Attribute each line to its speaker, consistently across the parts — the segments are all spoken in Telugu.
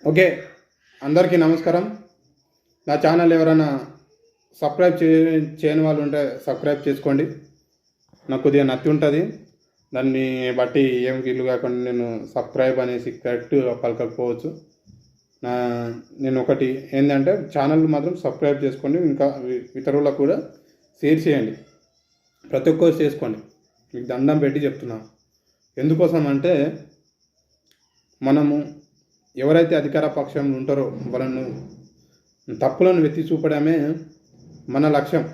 Speaker 1: ఓకే, అందరికీ నమస్కారం. నా ఛానల్ ఎవరైనా సబ్స్క్రైబ్ చేయని వాళ్ళు ఉంటే సబ్స్క్రైబ్ చేసుకోండి. నాకు కొద్దిగా నత్తి ఉంటుంది, దాన్ని బట్టి ఏం ఫీల్ కాకుండా నేను సబ్స్క్రైబ్ అనేసి కరెక్ట్ పలకకపోవచ్చు. నా నేను ఒకటి ఏంటంటే ఛానల్ మాత్రం సబ్స్క్రైబ్ చేసుకోండి, ఇంకా ఇతరులకు కూడా షేర్ చేయండి. ప్రతి ఒక్కరు చేసుకోండి, మీకు దండం పెట్టి చెప్తున్నాను. ఎందుకోసం అంటే మనము ఎవరైతే అధికార పక్షంలో ఉంటారో వాళ్ళను తప్పులను వెత్తి చూపడమే మన లక్ష్యం.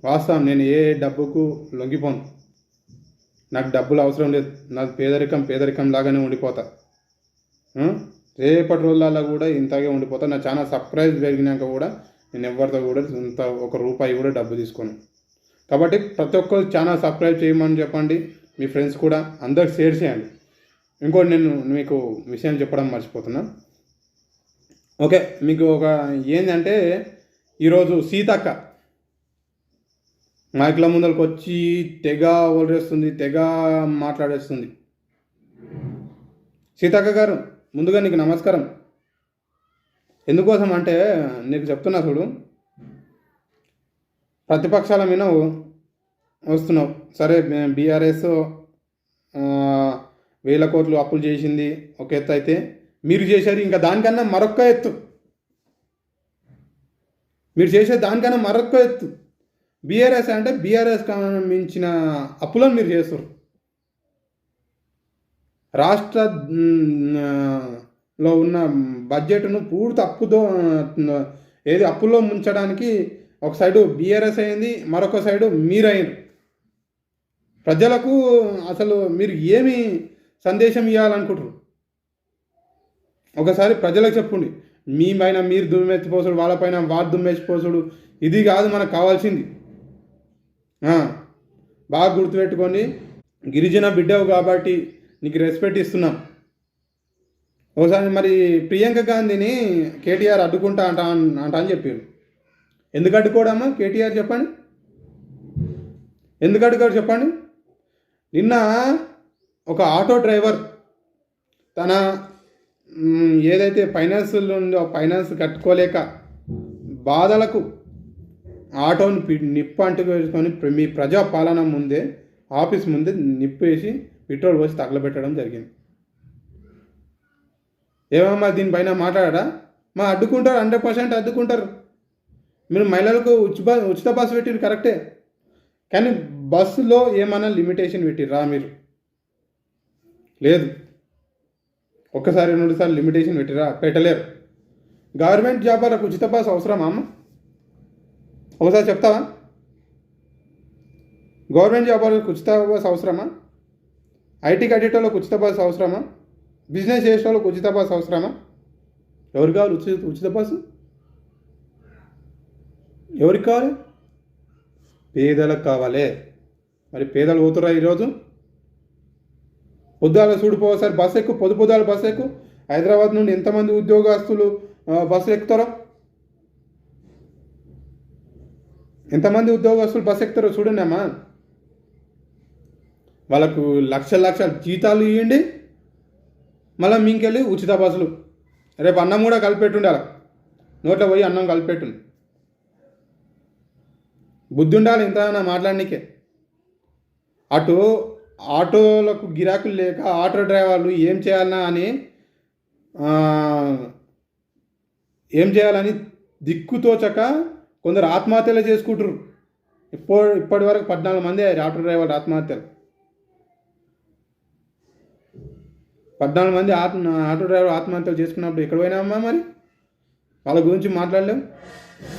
Speaker 1: వాస్తవం, నేను ఏ డబ్బుకు లొంగిపోను. నాకు డబ్బులు అవసరం లేదు, నాకు పేదరికం లాగానే ఉండిపోతా. రేపటి రోజులలో కూడా ఇంతగా ఉండిపోతా. నా చాలా సర్ప్రైజ్ పెరిగినాక కూడా నేను ఎవరితో కూడా ఇంత ఒక రూపాయి కూడా డబ్బు తీసుకోను. కాబట్టి ప్రతి ఒక్కరు చాలా సబ్స్క్రైబ్ చేయమని చెప్పండి, మీ ఫ్రెండ్స్ కూడా అందరికి షేర్ చేయండి. ఇంకోటి నేను మీకు విషయం చెప్పడం మర్చిపోతున్నా. ఓకే, మీకు ఒక ఏంటంటే ఈరోజు సీతక్క మైక్ల ముందరికి వచ్చి తెగ ఓలరేస్తుంది, తెగ మాట్లాడేస్తుంది. సీతక్క గారు, ముందుగా నీకు నమస్కారం. ఎందుకోసం అంటే నీకు చెప్తున్నా చూడు, ప్రతిపక్షాల మీద వస్తున్నావు. సరే, బీఆర్ఎస్ 1000 కోట్లు అప్పులు చేసింది ఒక ఎత్తు అయితే, మీరు చేశారు ఇంకా దానికన్నా మరొక్క ఎత్తు. మీరు చేసేది దానికన్నా మరొక్క ఎత్తు. బీఆర్ఎస్ అంటే బీఆర్ఎస్ మించిన అప్పులను మీరు చేస్తారు. రాష్ట్రంలో ఉన్న బడ్జెట్ను పూర్తి అప్పుల్లో ముంచడానికి ఒక సైడు బీఆర్ఎస్ అయింది, మరొక సైడు మీరు అయింది. ప్రజలకు అసలు మీరు ఏమి సందేశం ఇవ్వాలనుకుంటారు ఒకసారి ప్రజలకు చెప్పండి. మీ పైన మీరు దుమ్మెత్తిపోసుడు, వాళ్ళపైన వాడు దుమ్మెచ్చిపోసుడు, ఇది కాదు మనకు కావాల్సింది. బాగా గుర్తుపెట్టుకోండి, గిరిజన బిడ్డవు కాబట్టి నీకు రెస్పెక్ట్ ఇస్తున్నాం. ఒకసారి మరి ప్రియాంక గాంధీని కేటీఆర్ అడ్డుకుంటా అంట అని చెప్పారు. ఎందుకు అడ్డుకోవడమ్మా కేటీఆర్, చెప్పండి. ఎందుకు అడ్డుకోడు చెప్పండి. నిన్న ఒక ఆటో డ్రైవర్ తన ఏదైతే ఫైనాన్స్ ఉందో ఫైనాన్స్ కట్టుకోలేక బాధలకు ఆటోని నిప్పు అంటుకొని మీ ప్రజాపాలన ముందే ఆఫీస్ ముందే నిప్పేసి పెట్రోల్ పోసి తగలబెట్టడం జరిగింది. ఏమమ్మా దీనిపైన మాట్లాడా? అడ్డుకుంటారు, 100% అడ్డుకుంటారు. మీరు మహిళలకు ఉచిత బస్సు పెట్టిరు కరెక్టే, కానీ బస్సులో ఏమైనా లిమిటేషన్ పెట్టిర్రా? మీరు లేదు. ఒక్కసారి 2 సార్లు లిమిటేషన్ పెట్టిరా? పెట్టలేరు. గవర్నమెంట్ జాబర్లకు ఉచిత బస్సు అవసరమా అమ్మ? ఒకసారి చెప్తావా? గవర్నమెంట్ జాబర్లకు ఉచిత బస్సు అవసరమా? ఐటీ కట్టేటోళ్ళకు ఉచిత బస్సు అవసరమా? బిజినెస్ చేసేటోళ్ళకు ఉచిత బస్సు అవసరమా? ఎవరికి కావాలి ఉచిత బస్సు? ఎవరికి కావాలి? పేదలకు కావాలి. మరి పేదలు పోతురా ఈరోజు? పొద్దుగాల చూడిపోసారి బస్సు ఎక్కువ, పొద్దుగాల బస్సు ఎక్కువ. హైదరాబాద్ నుండి ఎంతమంది ఉద్యోగస్తులు బస్సులు ఎక్కుతారో, ఎంతమంది ఉద్యోగస్తులు బస్సు ఎక్కుతారో చూడండి అమ్మా. వాళ్ళకు లక్షల జీతాలు ఇవ్వండి, మళ్ళీ మీకెళ్ళి ఉచిత బస్సులు. రేపు అన్నం కూడా కలిపెట్టుండి, అలా నోట్లో పోయి అన్నం కలిపెట్టుండి. బుద్ధి ఉండాలి ఇంత మాట్లాడనీకే. అటు ఆటోలకు గిరాకులు లేక ఆటో డ్రైవర్లు ఏం చేయాలని దిక్కుతోచక కొందరు ఆత్మహత్యలు చేసుకుంటారు. ఇప్పటి వరకు 14 మంది ఆటో డ్రైవర్లు ఆత్మహత్యలు. 14 మంది ఆటో డ్రైవర్ ఆత్మహత్యలు చేసుకున్నప్పుడు ఎక్కడ పోయినామమ్మా? మరి వాళ్ళ గురించి మాట్లాడలేము.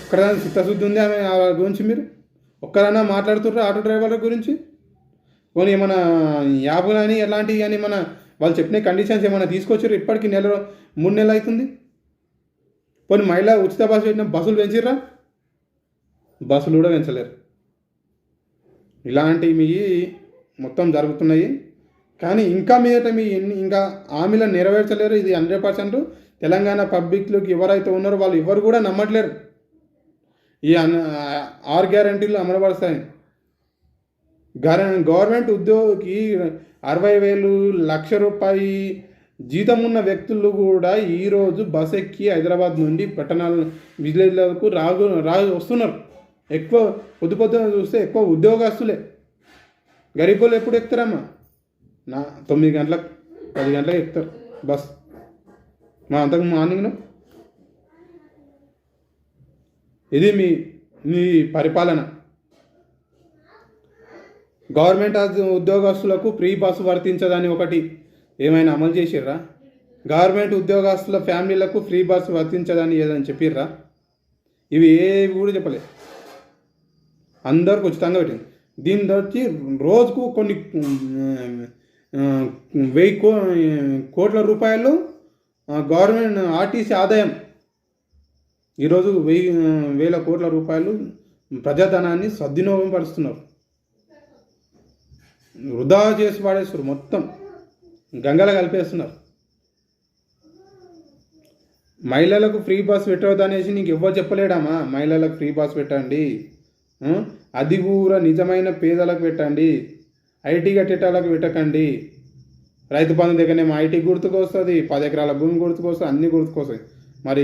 Speaker 1: ఒక్కడైనా చిత్తశుద్ధి ఉంది ఆమె వాళ్ళ గురించి? మీరు ఒక్కరైనా మాట్లాడుతుర్రా ఆటో డ్రైవర్ల గురించి? పోనీ ఏమైనా యాప్లు కానీ ఎలాంటివి కానీ మన వాళ్ళు చెప్పిన కండిషన్స్ ఏమైనా తీసుకొచ్చారు? ఇప్పటికీ 3 నెలలు అవుతుంది. పోనీ మహిళా ఉచిత బస్సు పెట్టిన బస్సులు పెంచిర్రా? బస్సులు కూడా పెంచలేరు. ఇలాంటివి మీ మొత్తం జరుగుతున్నాయి. కానీ ఇంకా మీదట ఇంకా హామీలను నెరవేర్చలేరు. ఇది 100% తెలంగాణ పబ్లిక్లోకి ఎవరైతే ఉన్నారో వాళ్ళు ఎవరు కూడా నమ్మట్లేరు. ఈ 6 గ్యారంటీలు అమలుపరుస్తాయి. గవర్నమెంట్ ఉద్యోగికి 60,000 1,00,000 రూపాయి జీతం ఉన్న వ్యక్తులు కూడా ఈరోజు బస్ ఎక్కి హైదరాబాద్ నుండి పట్టణాల విలేజ్లకు వస్తున్నారు. ఎక్కువ పొద్దున చూస్తే ఎక్కువ ఉద్యోగస్తులే. గరీబ్ ఎప్పుడు ఎక్కుతారమ్మా? 9 గంటలకు 10 గంటలకు ఎక్కుతారు బస్. మా అంతకు మార్నింగ్లో ఇది మీ పరిపాలన. గవర్నమెంట్ ఉద్యోగస్తులకు ఫ్రీ బస్సు వర్తించదని ఒకటి ఏమైనా అమలు చేసిర్రా? గవర్నమెంట్ ఉద్యోగస్తుల ఫ్యామిలీలకు ఫ్రీ బస్సు వర్తించదని ఏదని చెప్పిర్రా? ఇవి ఏవి కూడా చెప్పలేదు. అందరికి ఉచితంగా పెట్టింది. దీని వచ్చి రోజుకు కొన్ని 1000 కోట్ల రూపాయలు గవర్నమెంట్ ఆర్టీసీ ఆదాయం. ఈరోజు 1000 కోట్ల రూపాయలు ప్రజాధనాన్ని సద్వినియోగం పరుస్తున్నారు. వృధా చేసి పాడేస్తారు, మొత్తం గంగల కలిపేస్తున్నారు. మహిళలకు ఫ్రీ బస్ పెట్టవద్దు అనేసి నీకు ఎవ్వరు చెప్పలేడామా? మహిళలకు ఫ్రీ బస్ పెట్టండి, అది కూడా నిజమైన పేదలకు పెట్టండి, ఐటీ కట్టేటాలకు పెట్టకండి. రైతు బంధు దగ్గరనేమో ఐటీ గుర్తుకొస్తుంది, 10 ఎకరాల భూమి గుర్తుకొస్తుంది, అన్నీ గుర్తుకొస్తాయి. మరి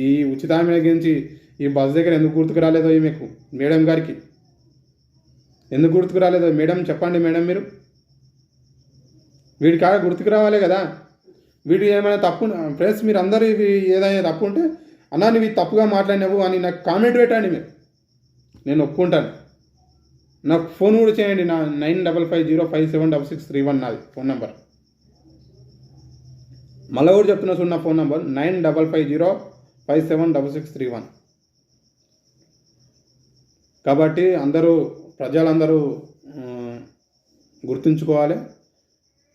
Speaker 1: ఈ ఉచిత హామీ గురించి ఈ బస్ దగ్గర ఎందుకు గుర్తుకు రాలేదో మీకు మేడం గారికి ఎందుకు గుర్తుకు రాలేదో మేడం చెప్పండి. మేడం మీరు వీడి కాడ గుర్తుకు రావాలి కదా. వీడు ఏమైనా తప్పు ఫ్రెండ్స్, మీరు అందరూ ఇవి ఏదైనా తప్పు ఉంటే అన్నా నువ్వు తప్పుగా మాట్లాడినావు అని నాకు కామెంట్ పెట్టండి. మీరు నేను ఒప్పుకుంటాను. నాకు ఫోన్ కూడా చేయండి. నా 9550576631 నాది ఫోన్ నెంబర్. మళ్ళీ కూడా చెప్తున్నా చూడు, నా ఫోన్ నెంబర్ 9550576631. కాబట్టి ప్రజలందరూ గుర్తుంచుకోవాలి.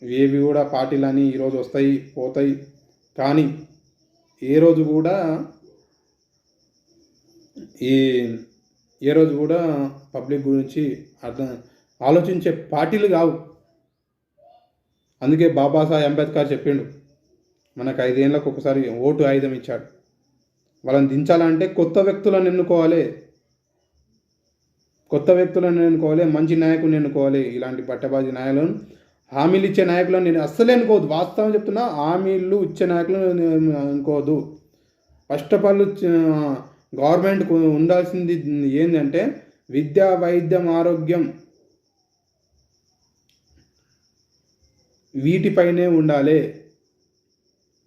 Speaker 1: ఏవి కూడా పార్టీలని ఈరోజు వస్తాయి పోతాయి, కానీ ఏ రోజు కూడా పబ్లిక్ గురించి ఆలోచించే పార్టీలు కావు. అందుకే బాబాసాహెబ్ అంబేద్కర్ చెప్పిండు, మనకు 5 ఏళ్ళకు ఒకసారి ఓటు ఆయుధం ఇచ్చాడు. వాళ్ళని దించాలంటే కొత్త వ్యక్తులను ఎన్నుకోవాలి, మంచి నాయకుని ఎన్నుకోవాలి. ఇలాంటి పట్టబాజీ నాయకులను, హామీలు ఇచ్చే నాయకులను నేను అస్సలే అనుకోవద్దు. వాస్తవం చెప్తున్నా, హామీలు ఇచ్చే నాయకులను అనుకోవద్దు. ఫస్ట్ ఆఫ్ ఆల్ గవర్నమెంట్కు ఉండాల్సింది ఏంటంటే విద్య, వైద్యం, ఆరోగ్యం వీటిపైనే ఉండాలి.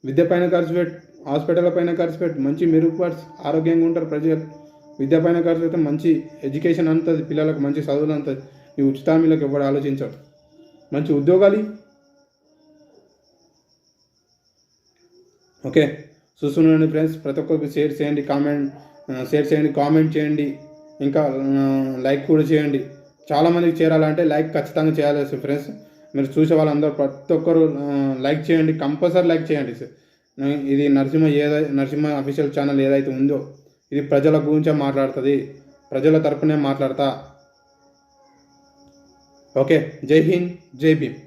Speaker 1: విద్య పైన ఖర్చు పెట్టి, హాస్పిటల్ పైన ఖర్చు పెట్టి మంచి మెరుగుపరిచి ఆరోగ్యంగా ఉంటారు ప్రజలు. విద్య పైన ఖర్చు పెడితే మంచి ఎడ్యుకేషన్ అంతుంది, పిల్లలకు మంచి చదువులు అంతుంది. ఈ ఉచిత హామీలకు ఎవరు ఆలోచించరు. మంచి ఉద్యోగాలు. ఓకే, చూస్తున్నాను ఫ్రెండ్స్. ప్రతి ఒక్కరికి షేర్ చేయండి, కామెంట్ చేయండి, ఇంకా లైక్ కూడా చేయండి. చాలామందికి చేరాలంటే లైక్ ఖచ్చితంగా చేయాలి ఫ్రెండ్స్. మీరు చూసే వాళ్ళందరూ ప్రతి ఒక్కరు లైక్ చేయండి, కంపల్సరీ లైక్ చేయండి. ఇది నరసింహ అఫీషియల్ ఛానల్ ఏదైతే ఉందో ఇది ప్రజల గురించే మాట్లాడుతుంది, ప్రజల తరపునే మాట్లాడతా. ఓకే, జై హింద్, జై భీమ్.